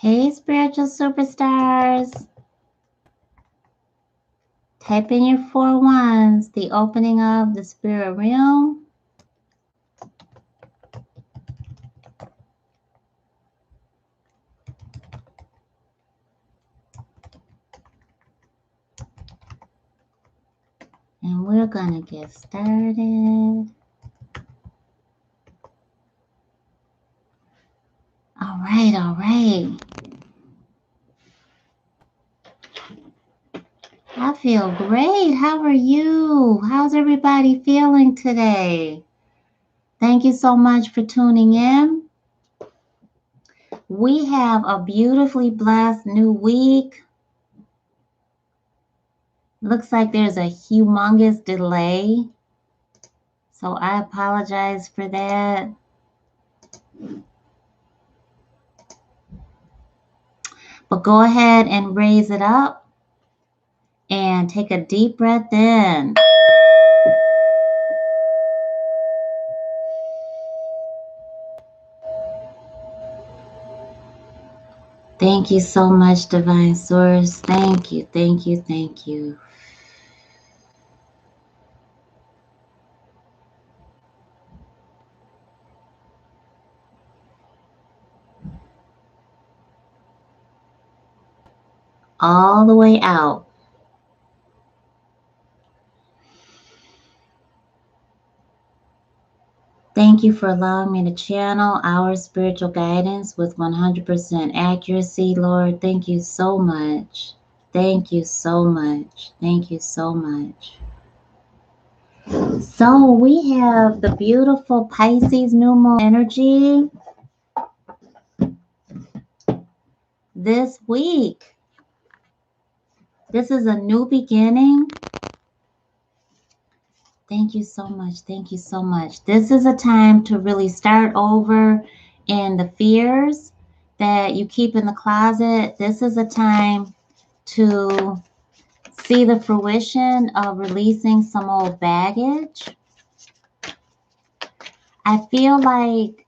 Hey, spiritual superstars. Type in your 4 ones, the opening of the spirit realm. And we're going to get started. All right, all right. I feel great. How are you? How's everybody feeling today? Thank you so much for tuning in. We have a beautifully blessed new week. Looks like there's a humongous delay, so I apologize for that. But go ahead and raise it up and take a deep breath in. Thank you so much, Divine Source. Thank you, thank you, thank you. All the way out. Thank you for allowing me to channel our spiritual guidance with 100% accuracy, Lord. Thank you so much. Thank you so much. Thank you so much. So we have the beautiful Pisces new moon energy this week. This is a new beginning. Thank you so much. Thank you so much. This is a time to really start over in the fears that you keep in the closet. This is a time to see the fruition of releasing some old baggage. I feel like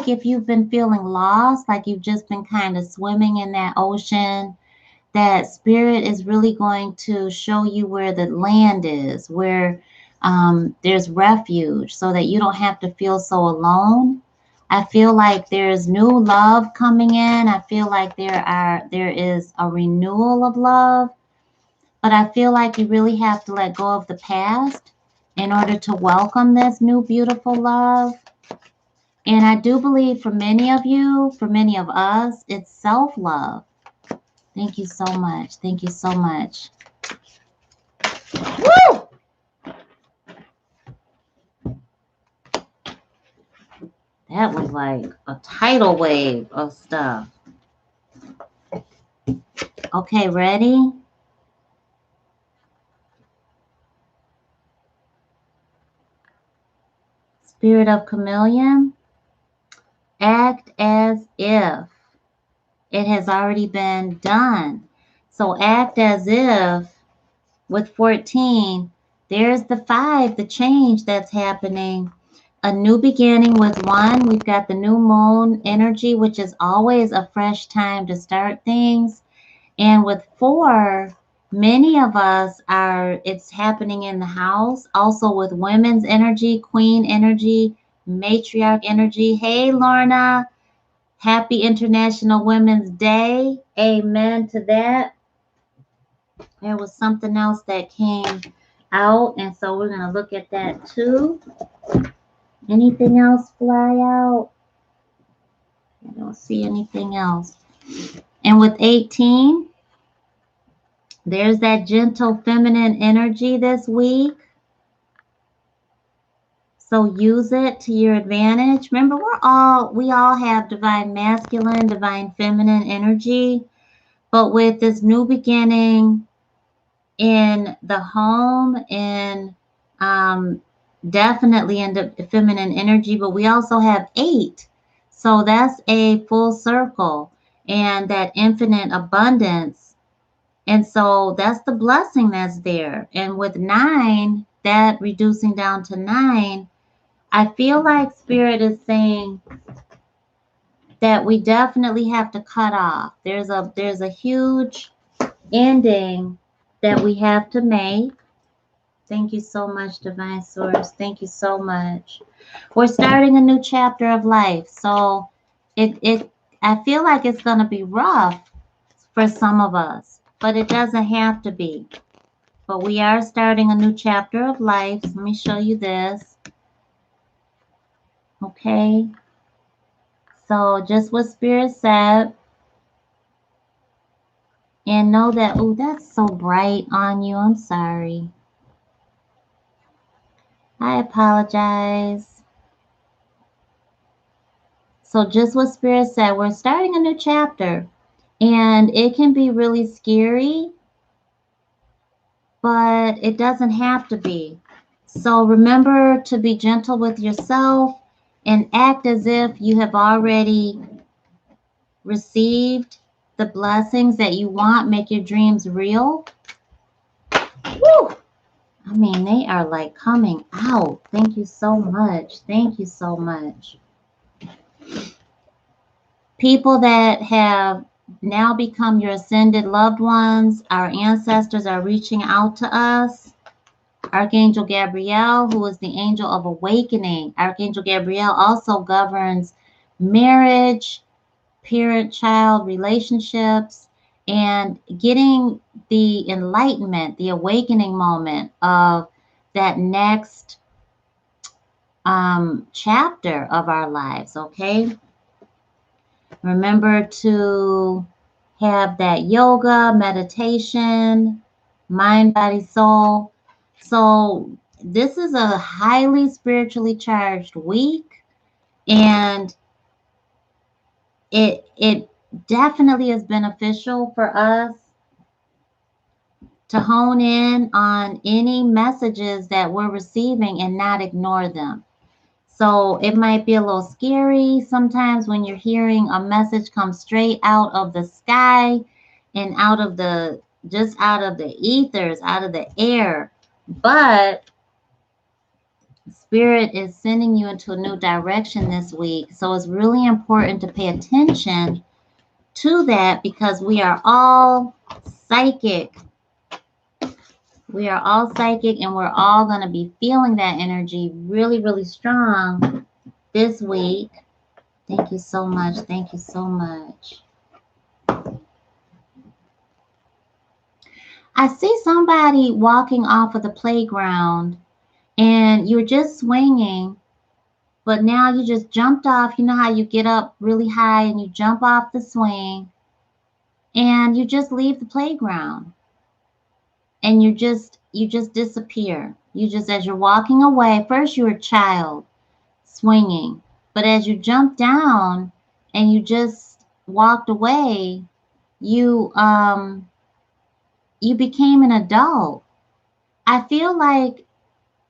if you've been feeling lost, like you've just been kind of swimming in that ocean, that spirit is really going to show you where the land is, where there's refuge, so that you don't have to feel so alone. I feel like there's new love coming in. I feel like there is a renewal of love, but I feel like you really have to let go of the past in order to welcome this new beautiful love. And I do believe for many of you, for many of us, it's self-love. Thank you so much. Thank you so much. Woo! That was like a tidal wave of stuff. Okay, ready? Spirit of Chameleon, act as if it has already been done. So act as if with 14, there's the 5, the change that's happening. A new beginning with 1. We've got the new moon energy, which is always a fresh time to start things. And with 4, many of us it's happening in the house. Also with women's energy, queen energy, matriarch energy. Hey, Lorna. Happy International Women's Day. Amen to that. There was something else that came out, and so we're going to look at that too. Anything else fly out? I don't see anything else. And with 18, there's that gentle feminine energy this week. So use it to your advantage. Remember, we all have divine masculine, divine feminine energy. But with this new beginning in the home, and definitely in the feminine energy, but we also have 8. So that's a full circle and that infinite abundance. And so that's the blessing that's there. And with 9, that reducing down to 9, I feel like Spirit is saying that we definitely have to cut off. There's a huge ending that we have to make. Thank you so much, Divine Source. Thank you so much. We're starting a new chapter of life. So I feel like it's gonna be rough for some of us, but it doesn't have to be. But we are starting a new chapter of life. So let me show you this. Okay. So just what Spirit said. And know that, oh, that's so bright on you. I'm sorry. I apologize. So just what Spirit said, we're starting a new chapter. And it can be really scary, but it doesn't have to be. So remember to be gentle with yourself and act as if you have already received the blessings that you want. Make your dreams real. Woo! I mean, they are like coming out. Thank you so much. Thank you so much. People that have now become your ascended loved ones, our ancestors are reaching out to us. Archangel Gabriel, who is the angel of awakening. Archangel Gabriel also governs marriage, parent-child relationships, and getting the enlightenment, the awakening moment of that next chapter of our lives, okay? Remember to have that yoga, meditation, mind, body, soul. So this is a highly spiritually charged week, and it definitely is beneficial for us to hone in on any messages that we're receiving and not ignore them. So it might be a little scary sometimes when you're hearing a message come straight out of the sky and out of the ethers, out of the air. But Spirit is sending you into a new direction this week. So it's really important to pay attention to that because we are all psychic. We are all psychic and we're all going to be feeling that energy really, really strong this week. Thank you so much. Thank you so much. I see somebody walking off of the playground and you're just swinging, but now you just jumped off. You know how you get up really high and you jump off the swing and you just leave the playground and you just disappear. You just, as you're walking away, first you're a child swinging, but as you jump down and you just walked away, you became an adult. I feel like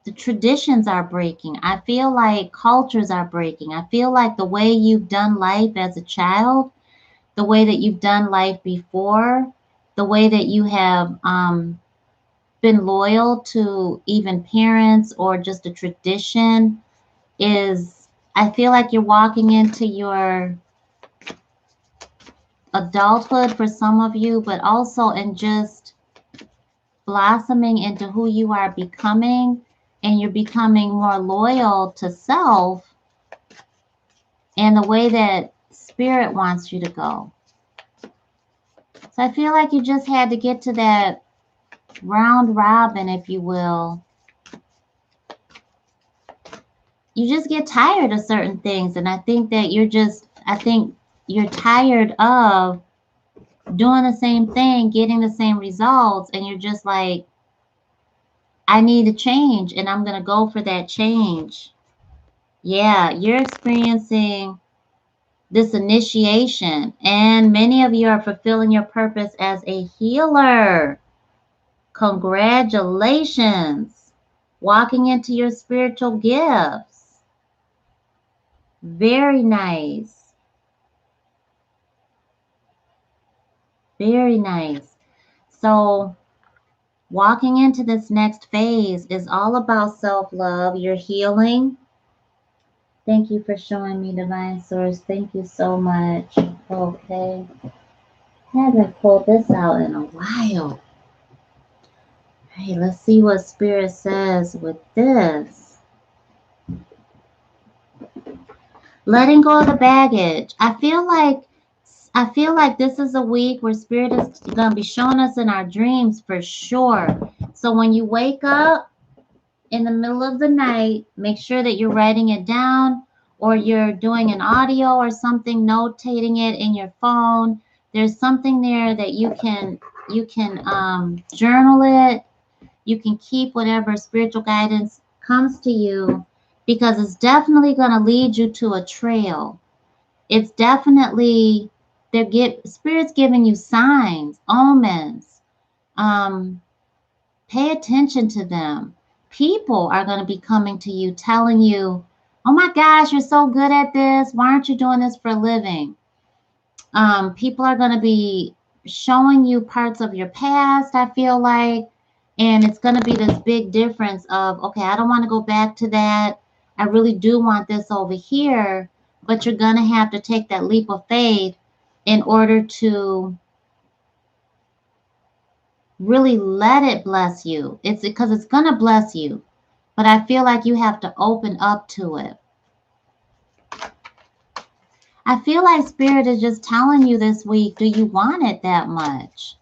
the traditions are breaking. I feel like cultures are breaking. I feel like the way you've done life as a child, the way that you've done life before, the way that you have been loyal to even parents or just a tradition is, I feel like you're walking into your adulthood for some of you, but also in just blossoming into who you are becoming, and you're becoming more loyal to self and the way that Spirit wants you to go. So I feel like you just had to get to that round robin, if you will. You just get tired of certain things, and I think that you're tired of doing the same thing, getting the same results, and you're just like, I need a change, and I'm going to go for that change. Yeah, you're experiencing this initiation, and many of you are fulfilling your purpose as a healer. Congratulations. Walking into your spiritual gifts. Very nice. Very nice. So walking into this next phase is all about self-love. You're healing. Thank you for showing me, Divine Source. Thank you so much. Okay. Haven't pulled this out in a while. Hey, let's see what Spirit says with this. Letting go of the baggage. I feel like this is a week where Spirit is going to be showing us in our dreams for sure. So when you wake up in the middle of the night, make sure that you're writing it down or you're doing an audio or something, notating it in your phone. There's something there that you can journal it. You can keep whatever spiritual guidance comes to you because it's definitely going to lead you to a trail. It's definitely spirits giving you signs, omens. Um, Pay attention to them. People are going to be coming to you telling you, "Oh my gosh, you're so good at this. Why aren't you doing this for a living?" People are going to be showing you parts of your past, I feel like, and it's going to be this big difference of, okay, I don't want to go back to that. I really do want this over here, but you're going to have to take that leap of faith in order to really let it bless you. It's because it's going to bless you, but I feel like you have to open up to it. I feel like Spirit is just telling you this week, do you want it that much?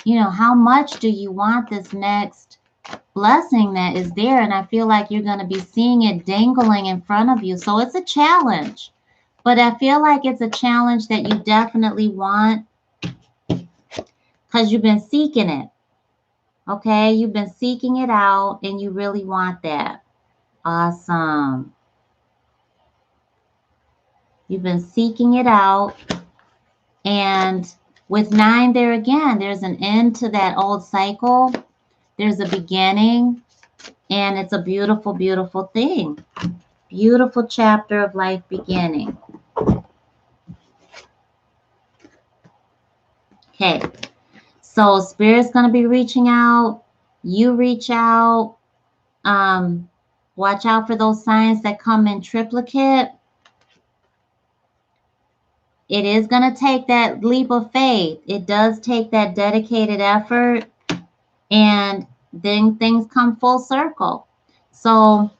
How much do you want this next blessing that is there? And I feel like you're going to be seeing it dangling in front of you. So it's a challenge, but I feel like it's a challenge that you definitely want because you've been seeking it. Okay, you've been seeking it out and you really want that. Awesome. You've been seeking it out. And with 9 there again, there's an end to that old cycle. There's a beginning. And it's a beautiful, beautiful thing. Beautiful chapter of life beginning. Okay. So Spirit's going to be reaching out. You reach out. Watch out for those signs that come in triplicate. It is going to take that leap of faith. It does take that dedicated effort. And then things come full circle. So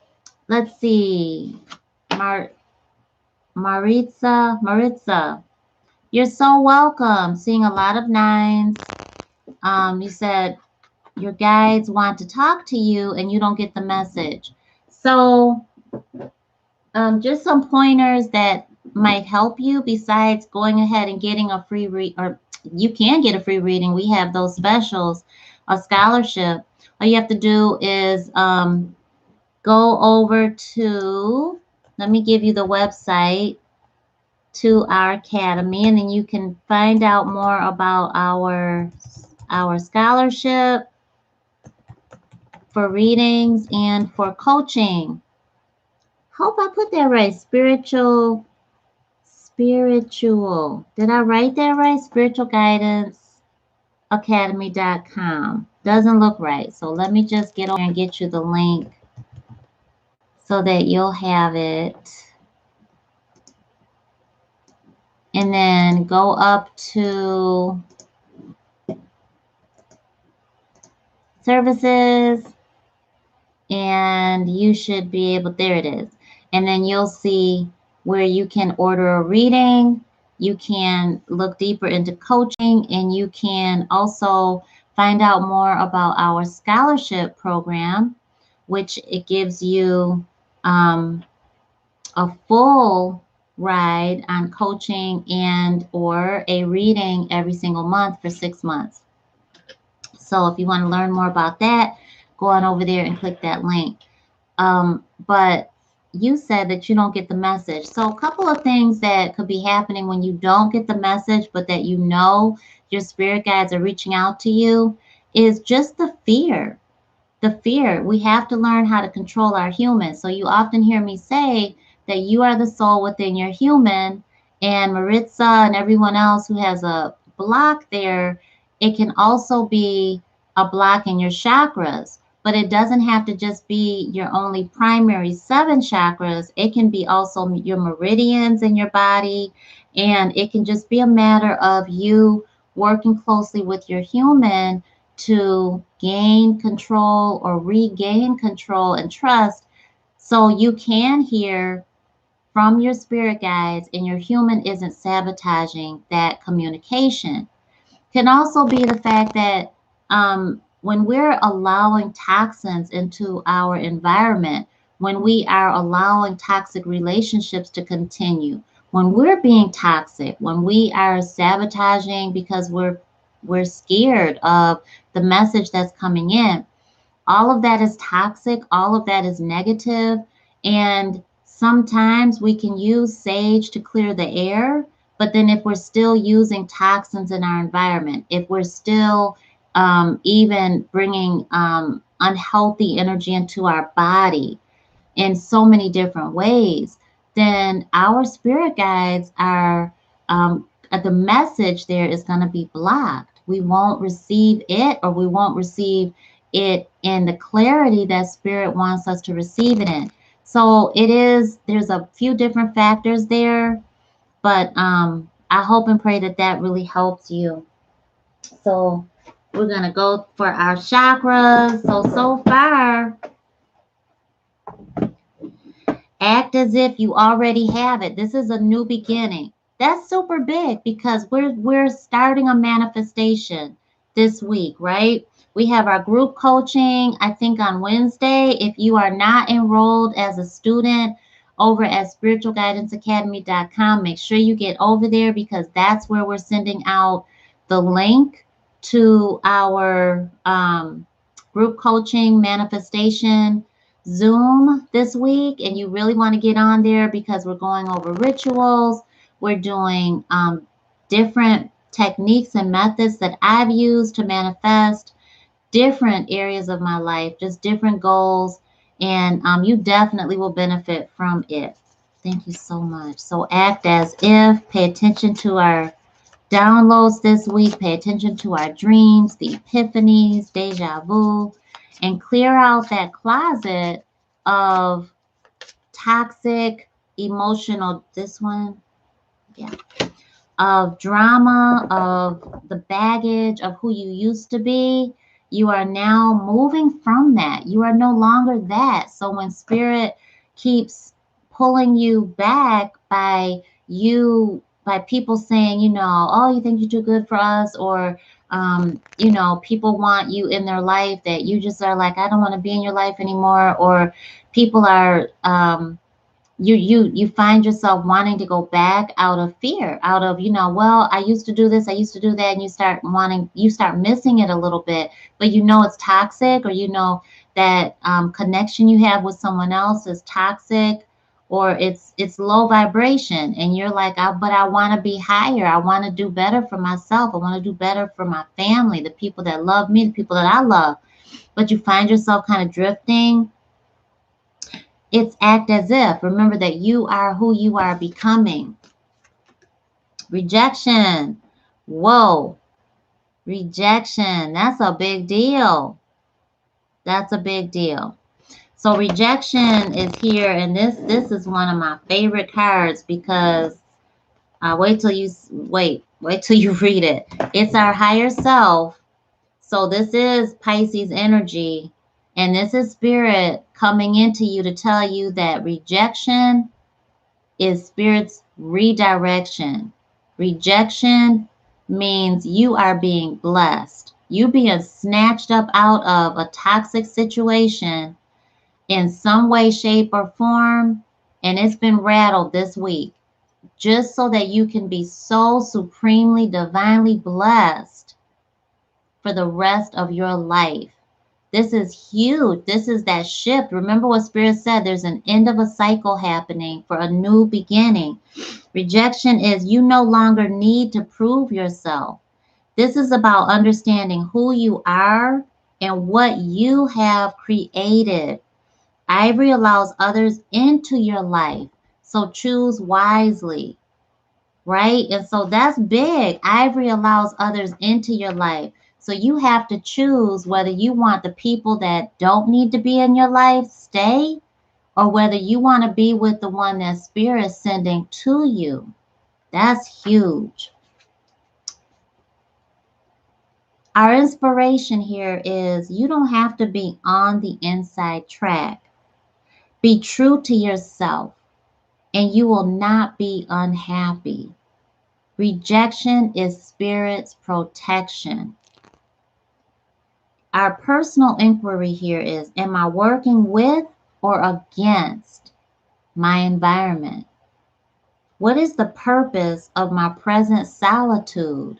let's see. Maritza, you're so welcome. Seeing a lot of 9s. You said your guides want to talk to you and you don't get the message. So just some pointers that might help you besides going ahead and getting a free read, or you can get a free reading. We have those specials, a scholarship. All you have to do is go over to, let me give you the website to our academy, and then you can find out more about our scholarship for readings and for coaching. Hope I put that right. Spiritual. Did I write that right? Spiritual Guidance Academy.com. Doesn't look right. So let me just get over and get you the link so that you'll have it. And then go up to services and you should be able, there it is. And then you'll see where you can order a reading. You can look deeper into coaching, and you can also find out more about our scholarship program, which it gives you a full ride on coaching and or a reading every single month for 6 months. So if you want to learn more about that, go on over there and click that link. But you said that you don't get the message. So a couple of things that could be happening when you don't get the message, but that your spirit guides are reaching out to you, is just the fear. The fear. We have to learn how to control our human. So you often hear me say that you are the soul within your human, and Maritza and everyone else who has a block there, it can also be a block in your chakras. But it doesn't have to just be your only primary 7 chakras. It can be also your meridians in your body. And it can just be a matter of you working closely with your human to gain control or regain control and trust, so you can hear from your spirit guides and your human isn't sabotaging that communication. Can also be the fact that when we're allowing toxins into our environment, when we are allowing toxic relationships to continue, when we're being toxic, when we are sabotaging because we're scared of the message that's coming in, all of that is toxic, all of that is negative, and sometimes we can use sage to clear the air, but then if we're still using toxins in our environment, if we're still even bringing unhealthy energy into our body in so many different ways, then our spirit guides are, the message there is going to be blocked. We won't receive it, or we won't receive it in the clarity that spirit wants us to receive it in. So there's a few different factors there, but I hope and pray that that really helps you. So we're going to go for our chakras. So far, act as if you already have it. This is a new beginning. That's super big because we're starting a manifestation this week, right? We have our group coaching, I think on Wednesday. If you are not enrolled as a student over at spiritualguidanceacademy.com, make sure you get over there because that's where we're sending out the link to our group coaching manifestation Zoom this week, and you really want to get on there because we're going over rituals. We're doing different techniques and methods that I've used to manifest different areas of my life, just different goals, and you definitely will benefit from it. Thank you so much. So act as if, pay attention to our downloads this week, pay attention to our dreams, the epiphanies, deja vu, and clear out that closet of toxic emotional, this one, yeah, of drama, of the baggage of who you used to be. You are now moving from that. You are no longer that. So when spirit keeps pulling you back by people saying, oh, you think you're too good for us, or people want you in their life that you just are like, I don't want to be in your life anymore, or people are you find yourself wanting to go back out of fear, out of, well, I used to do this, I used to do that, and you start missing it a little bit, but it's toxic, or that connection you have with someone else is toxic, or it's low vibration, and you're like, but I want to be higher, I want to do better for myself, I want to do better for my family, the people that love me, the people that I love, but you find yourself kind of drifting. It's act as if. Remember that you are who you are becoming. Rejection. Whoa. Rejection. That's a big deal. That's a big deal. So rejection is here, and this is one of my favorite cards because wait till you read it. It's our higher self. So this is Pisces energy, and this is spirit coming into you to tell you that rejection is spirit's redirection. Rejection means you are being blessed. You being snatched up out of a toxic situation in some way, shape, or form, and it's been rattled this week, just so that you can be so supremely, divinely blessed for the rest of your life. This is huge. This is that shift. Remember what Spirit said, there's an end of a cycle happening for a new beginning. Rejection is you no longer need to prove yourself. This is about understanding who you are and what you have created. Ivory allows others into your life, so choose wisely, right? And so that's big. Ivory allows others into your life. So you have to choose whether you want the people that don't need to be in your life stay, or whether you want to be with the one that Spirit is sending to you. That's huge. Our inspiration here is you don't have to be on the inside track. Be true to yourself, and you will not be unhappy. Rejection is Spirit's protection. Our personal inquiry here is, am I working with or against my environment? What is the purpose of my present solitude?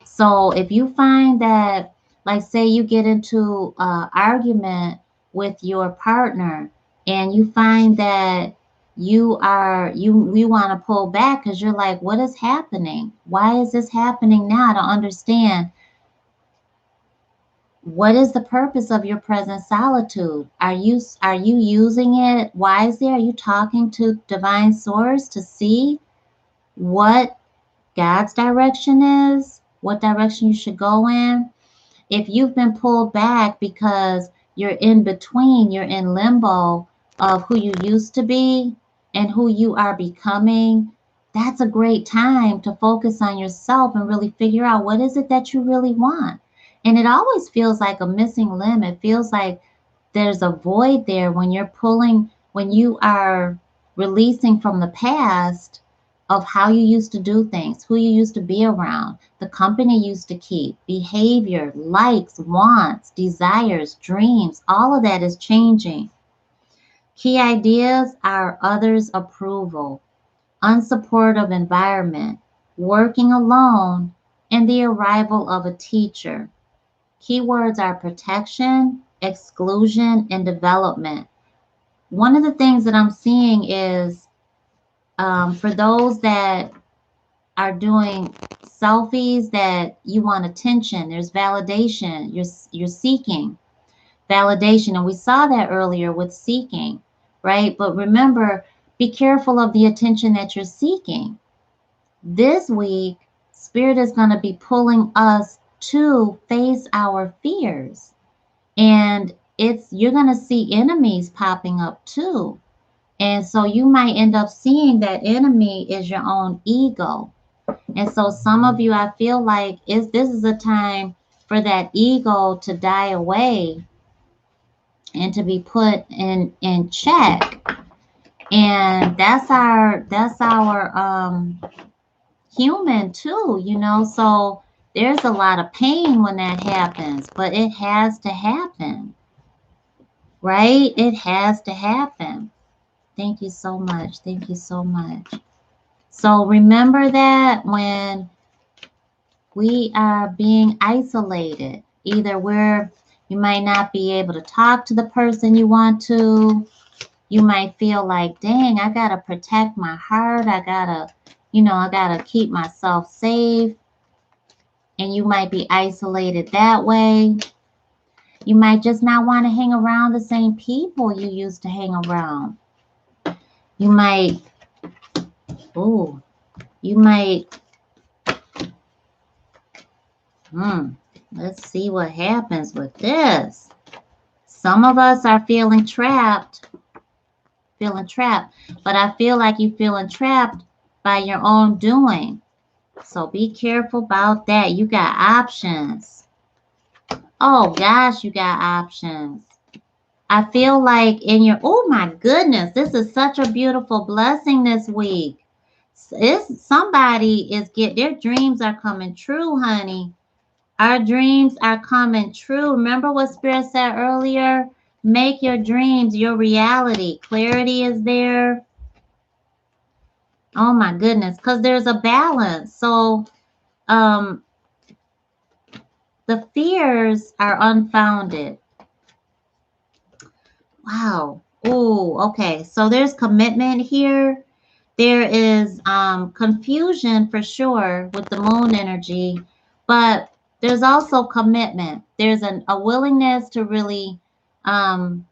So if you find that, like say you get into an argument with your partner and you find that you want to pull back because you're like, what is happening? Why is this happening now? I don't understand. What is the purpose of your present solitude? Are you using it wisely? Are you talking to divine source to see what God's direction is, what direction you should go in? If you've been pulled back because you're in between, you're in limbo of who you used to be and who you are becoming, that's a great time to focus on yourself and really figure out what is it that you really want. And it always feels like a missing limb. It feels like there's a void there when you are releasing from the past of how you used to do things, who you used to be around, the company you used to keep, behavior, likes, wants, desires, dreams, all of that is changing. Key ideas are others' approval, unsupportive environment, working alone, and the arrival of a teacher. Keywords are protection, exclusion, and development. One of the things that I'm seeing is for those that are doing selfies that you want attention, there's validation. You're seeking validation, and we saw that earlier with seeking, right? But remember, be careful of the attention that you're seeking. This week, Spirit is going to be pulling us to face our fears, and you're going to see enemies popping up too. And so you might end up seeing that enemy is your own ego. And so some of you, I feel like this is a time for that ego to die away and to be put in check. And that's our human too, so there's a lot of pain when that happens, but it has to happen, right? It has to happen. Thank you so much. Thank you so much. So remember that when we are being isolated, either you might not be able to talk to the person you want to. You might feel like, dang, I gotta protect my heart. I gotta keep myself safe. And you might be isolated that way. You might just not want to hang around the same people you used to hang around. You might, let's see what happens with this. Some of us are feeling trapped, but I feel like you're feeling trapped by your own doing. So be careful about that. You got options. Oh gosh, you got options. I feel like oh my goodness, this is such a beautiful blessing this week. Their dreams are coming true, honey. Our dreams are coming true. Remember what Spirit said earlier? Make your dreams your reality. Clarity is there. Oh my goodness, because there's a balance. So the fears are unfounded. Wow. Oh, okay. So there's commitment here. There is confusion for sure with the moon energy, but there's also commitment. There's a willingness to really do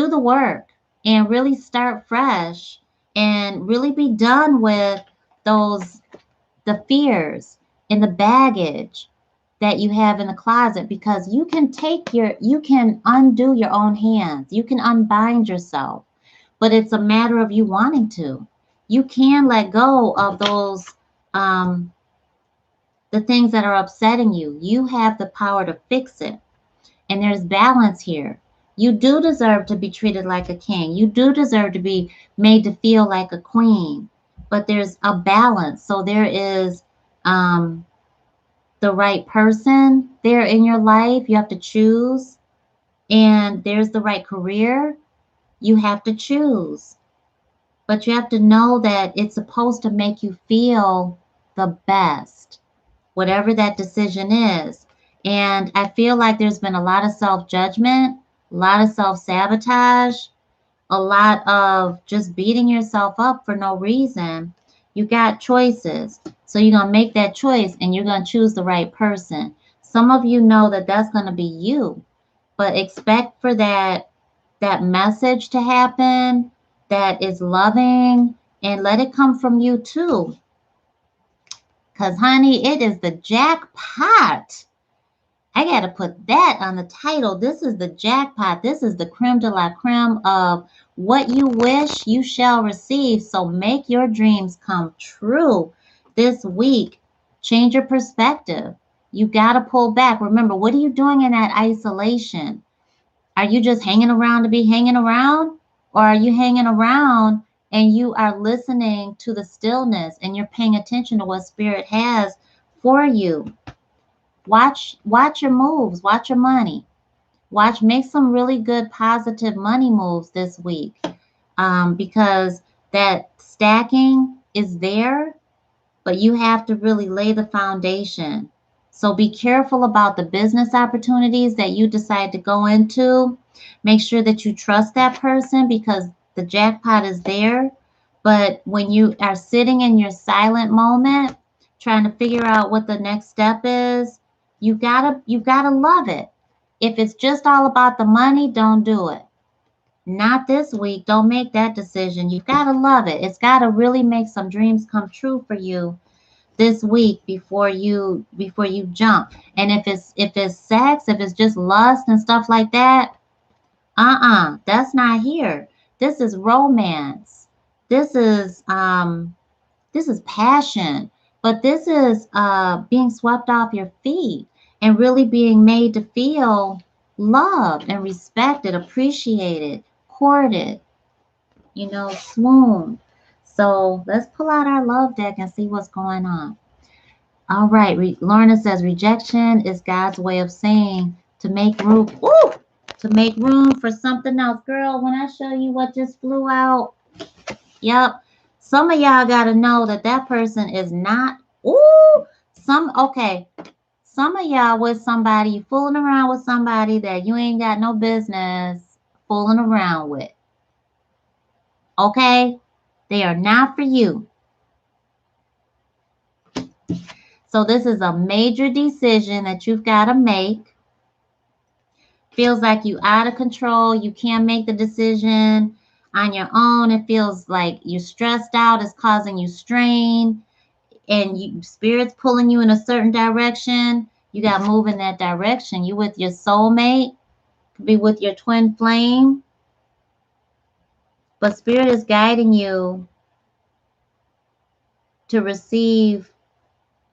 the work and really start fresh and really be done with the fears and the baggage that you have in the closet, because you can undo your own hands. You can unbind yourself, but it's a matter of you wanting to. You can let go of those, the things that are upsetting you. You have the power to fix it. And there's balance here. You do deserve to be treated like a king. You do deserve to be made to feel like a queen. But there's a balance. So there is the right person there in your life. You have to choose. And there's the right career. You have to choose. But you have to know that it's supposed to make you feel the best, whatever that decision is. And I feel like there's been a lot of self-judgment, a lot of self-sabotage, a lot of just beating yourself up for no reason. You got choices. So you're going to make that choice and you're going to choose the right person. Some of you know that that's going to be you, but expect for that message to happen that is loving, and let it come from you too. Because, honey, it is the jackpot. I got to put that on the title. This is the jackpot. This is the creme de la creme of what you wish you shall receive. So make your dreams come true this week. Change your perspective. You got to pull back. Remember, what are you doing in that isolation? Are you just hanging around to be hanging around? Or are you hanging around and you are listening to the stillness and you're paying attention to what Spirit has for you? Watch your moves. Watch your money. Make some really good positive money moves this week, because that stacking is there, but you have to really lay the foundation. So be careful about the business opportunities that you decide to go into. Make sure that you trust that person, because the jackpot is there. But when you are sitting in your silent moment, trying to figure out what the next step is, you gotta love it. If it's just all about the money, don't do it. Not this week. Don't make that decision. You've got to love it. It's got to really make some dreams come true for you this week before you jump. And if it's sex, if it's just lust and stuff like that, that's not here. This is romance. This is passion. But this is being swept off your feet and really being made to feel loved and respected, appreciated, courted, swooned. So let's pull out our love deck and see what's going on. All right, Lorna says rejection is God's way of saying to make room. Ooh, to make room for something else. Girl, when I show you what just flew out, yep. Some of y'all got to know that person is not. Ooh, some of y'all with somebody, fooling around with somebody that you ain't got no business fooling around with. Okay? They are not for you. So this is a major decision that you've got to make. Feels like you out of control. You can't make the decision on your own. It feels like you're stressed out. It's causing you strain. And Spirit's pulling you in a certain direction. You got to move in that direction. You with your soulmate. Could be with your twin flame. But Spirit is guiding you to receive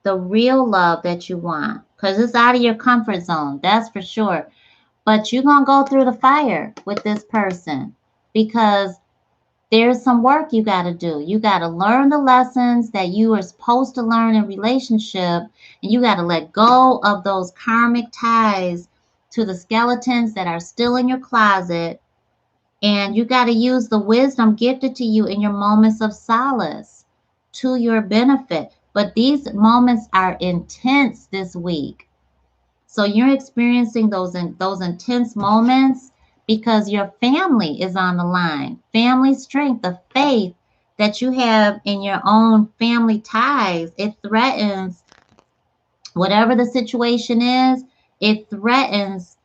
the real love that you want, because it's out of your comfort zone, that's for sure. But you're going to go through the fire with this person, because there's some work you got to do. You got to learn the lessons that you are supposed to learn in relationship, and you got to let go of those karmic ties to the skeletons that are still in your closet, and you got to use the wisdom gifted to you in your moments of solace to your benefit. But these moments are intense this week. So you're experiencing those intense moments because your family is on the line. Family strength, the faith that you have in your own family ties, it threatens, whatever the situation is, it threatens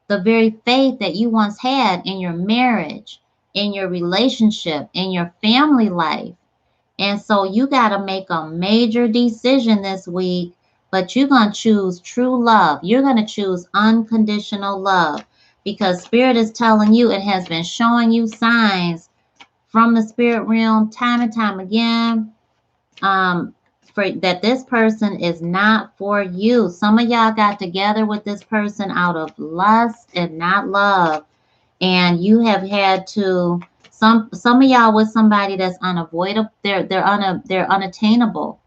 the very faith that you once had in your marriage, in your relationship, in your family life. And so you got to make a major decision this week But you're going to choose true love. You're going to choose unconditional love because Spirit is telling you, it has been showing you signs from the spirit realm time and time again, for that this person is not for you. Some of y'all got together with this person out of lust and not love, and you have had to, some of y'all with somebody that's unavoidable. They're unattainable,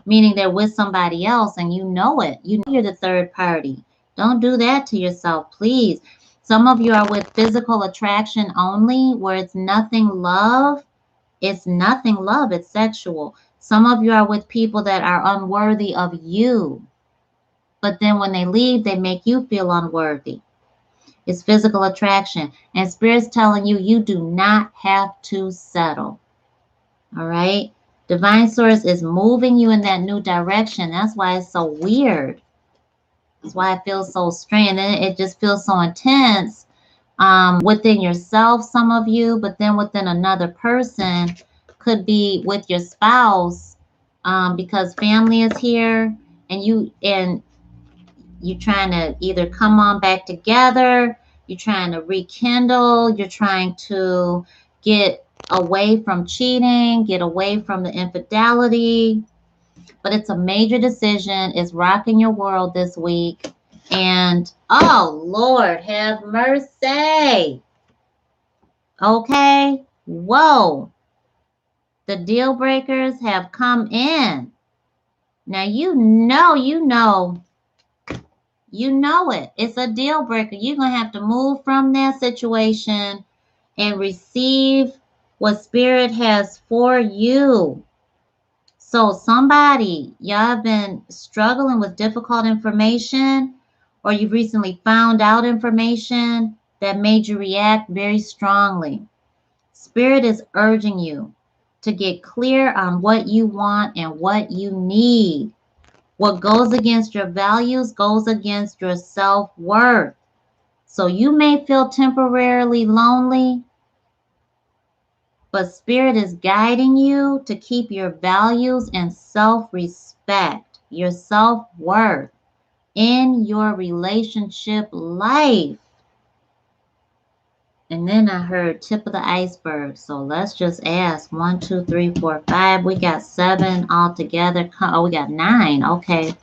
meaning they're with somebody else and you know it. You know you're the third party. Don't do that to yourself, please. Some of you are with physical attraction only, where it's nothing love. It's nothing love, it's sexual. Some of you are with people that are unworthy of you, but then when they leave, they make you feel unworthy. It's physical attraction. And Spirit's telling you, you do not have to settle. All right? Divine Source is moving you in that new direction. That's why it's so weird. That's why it feels so strange. And then it just feels so intense within yourself, some of you, but then within another person. Could be with your spouse, because family is here, and you trying to either come on back together, you're trying to rekindle, you're trying to get away from cheating, get away from the infidelity. But it's a major decision. It's rocking your world this week. And oh Lord, have mercy. Okay. Whoa. The deal breakers have come in. Now you know it. It's a deal breaker. You're going to have to move from that situation and receive what Spirit has for you. So somebody, y'all have been struggling with difficult information, or you've recently found out information that made you react very strongly. Spirit is urging you to get clear on what you want and what you need. What goes against your values goes against your self-worth. So you may feel temporarily lonely, but Spirit is guiding you to keep your values and self-respect, your self-worth in your relationship life. And then I heard tip of the iceberg. So let's just ask. 1, 2, 3, 4, 5. We got 7 altogether. Oh, we got 9. Okay.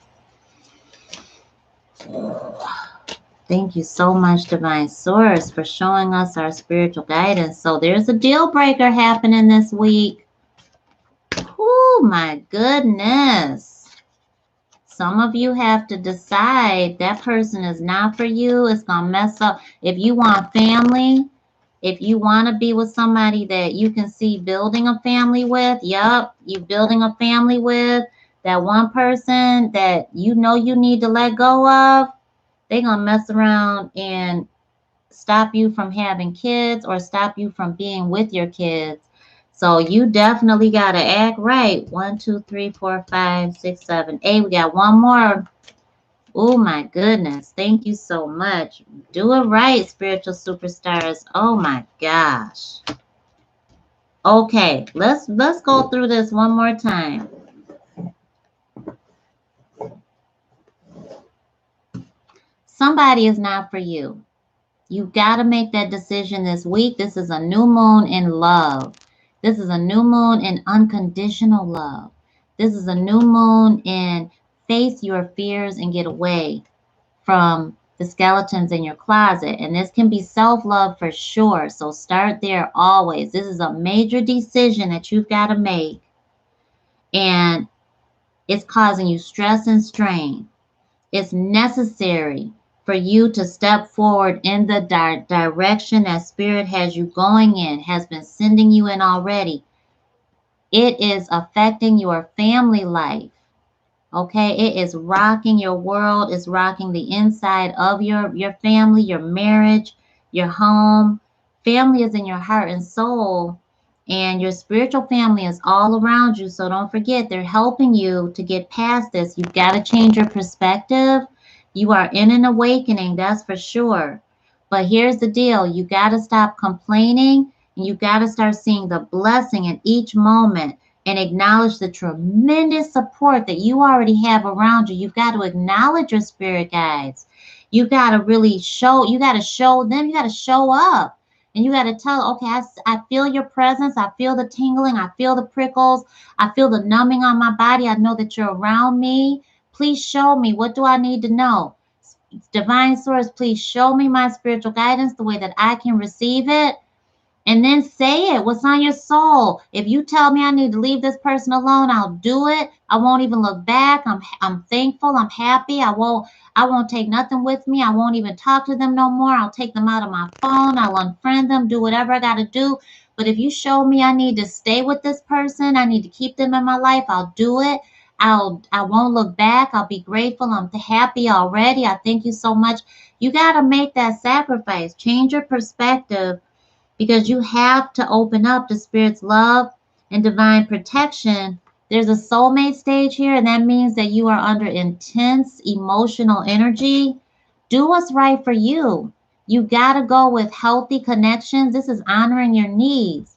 Thank you so much, Divine Source, for showing us our spiritual guidance. So there's a deal breaker happening this week. Oh, my goodness. Some of you have to decide that person is not for you. It's going to mess up. If you want family, if you want to be with somebody that you can see building a family with, yup, you building a family with, that one person that you know you need to let go of, they're going to mess around and stop you from having kids or stop you from being with your kids. So you definitely got to act right. 1, 2, 3, 4, 5, 6, 7, 8. We got one more. Oh my goodness. Thank you so much. Do it right, spiritual superstars. Oh my gosh. Okay, let's go through this one more time. Somebody is not for you. You've got to make that decision this week. This is a new moon in love. This is a new moon in unconditional love. This is a new moon in face your fears and get away from the skeletons in your closet. And this can be self-love for sure. So start there always. This is a major decision that you've got to make. And it's causing you stress and strain. It's necessary for you to step forward in the direction that Spirit has you going in, has been sending you in already. It is affecting your family life. Okay, it is rocking your world. It's rocking the inside of your family, your marriage, your home. Family is in your heart and soul, and your spiritual family is all around you. So don't forget, they're helping you to get past this. You've got to change your perspective. You are in an awakening, that's for sure. But here's the deal. You got to stop complaining, and you got to start seeing the blessing in each moment. and acknowledge the tremendous support that you already have around you. You've got to acknowledge your spirit guides. You got to really show, you got to show them, you got to show up. And you got to tell, okay, I feel your presence. I feel the tingling. I feel the prickles. I feel the numbing on my body. I know that you're around me. Please show me. What do I need to know? Divine Source, please show me my spiritual guidance the way that I can receive it. And then say it. What's on your soul? If you tell me I need to leave this person alone, I'll do it. I won't even look back. I'm thankful. I'm happy. I won't take nothing with me. I won't even talk to them no more. I'll take them out of my phone. I'll unfriend them. Do whatever I got to do. But if you show me I need to stay with this person, I need to keep them in my life, I'll do it. I won't look back. I'll be grateful. I'm happy already. I thank you so much. You got to make that sacrifice. Change your perspective, because you have to open up to Spirit's love and divine protection. There's a soulmate stage here, and that means that you are under intense emotional energy. Do what's right for you. You got to go with healthy connections. This is honoring your needs.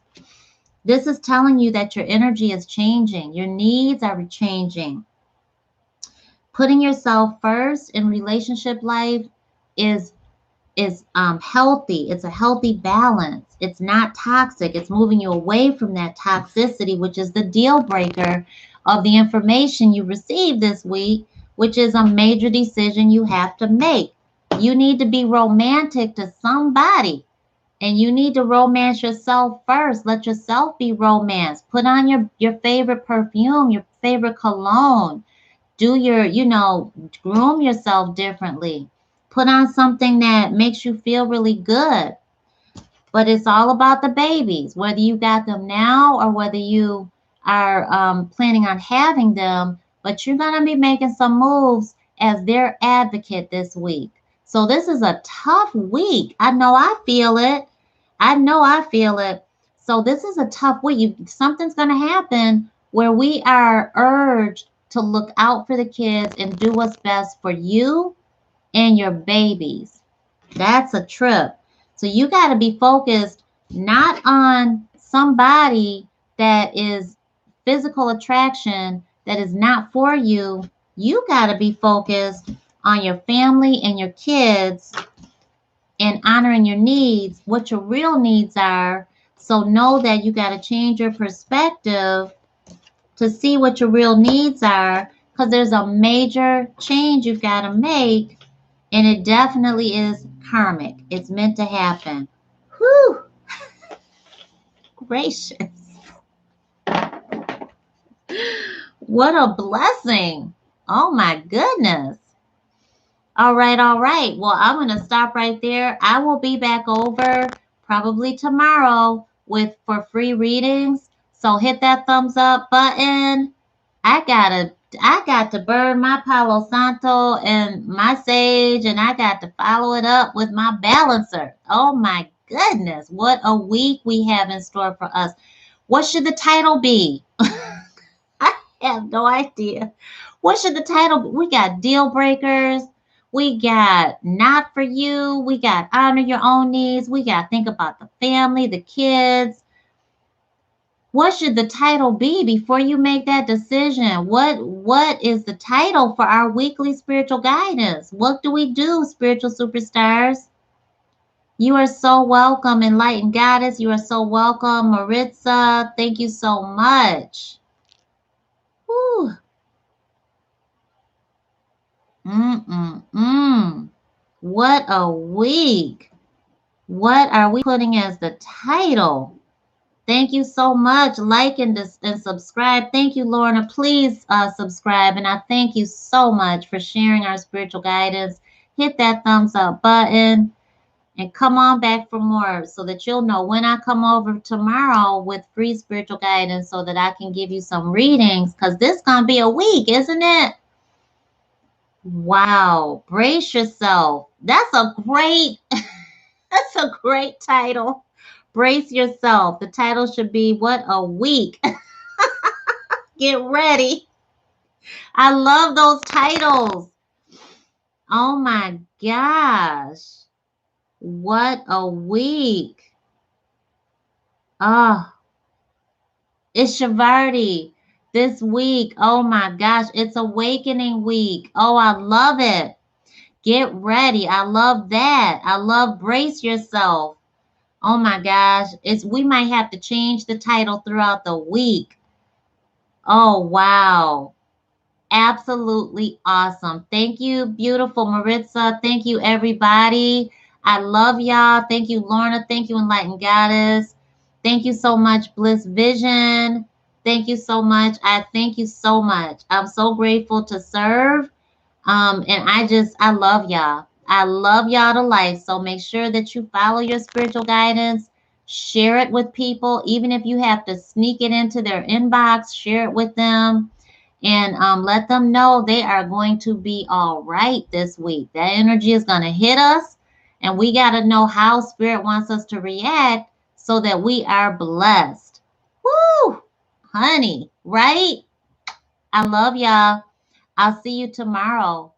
This is telling you that your energy is changing. Your needs are changing. Putting yourself first in relationship life is healthy. It's a healthy balance. It's not toxic. It's moving you away from that toxicity, which is the deal breaker of the information you received this week, which is a major decision you have to make. You need to be romantic to somebody, and you need to romance yourself first. Let yourself be romanced. Put on your favorite perfume, your favorite cologne. Do groom yourself differently. Put on something that makes you feel really good. But it's all about the babies, whether you got them now or whether you are planning on having them. But you're going to be making some moves as their advocate this week. So this is a tough week. I know I feel it. I know I feel it. So this is a tough week. Something's going to happen where we are urged to look out for the kids and do what's best for you and your babies. That's a trip. So you got to be focused not on somebody that is physical attraction that is not for you. You got to be focused on your family and your kids and honoring your needs, what your real needs are. So know that you got to change your perspective to see what your real needs are, because there's a major change you've got to make, and it definitely is karmic. It's meant to happen. Whew! Gracious. What a blessing. Oh my goodness. All right, all right. Well, I'm going to stop right there. I will be back over probably tomorrow for free readings. So hit that thumbs up button. I got to burn my Palo Santo and my sage, and I got to follow it up with my balancer. Oh my goodness, what a week we have in store for us. What should the title be? I have no idea. What should the title be? We got deal breakers. We got not for you. We got honor your own needs. We got think about the family, the kids. What should the title be before you make that decision? What is the title for our weekly spiritual guidance? What do we do, spiritual superstars? You are so welcome, Enlightened Goddess. You are so welcome, Maritza. Thank you so much. Whew. What a week. What are we putting as the title? Thank you so much. Like and subscribe. Thank you, Lorna. Please subscribe. And I thank you so much for sharing our spiritual guidance. Hit that thumbs up button and come on back for more so that you'll know when I come over tomorrow with free spiritual guidance so that I can give you some readings, because this is going to be a week, isn't it? Wow. Brace yourself. That's a great title. Brace yourself. The title should be What a Week. Get ready. I love those titles. Oh my gosh. What a week. Oh, It's Shavardi this week. Oh my gosh, it's awakening week. Oh, I love it. Get ready. I love that. I love brace yourself. Oh my gosh, we might have to change the title throughout the week. Oh wow. Absolutely awesome. Thank you, beautiful Maritza. Thank you, everybody. I love y'all. Thank you, Lorna. Thank you, Enlightened Goddess. Thank you so much, Bliss Vision. Thank you so much. I thank you so much. I'm so grateful to serve. And I love y'all. I love y'all to life. So make sure that you follow your spiritual guidance. Share it with people, even if you have to sneak it into their inbox. Share it with them and let them know they are going to be all right this week. That energy is going to hit us, and we got to know how Spirit wants us to react so that we are blessed. Woo, honey, right? I love y'all. I'll see you tomorrow.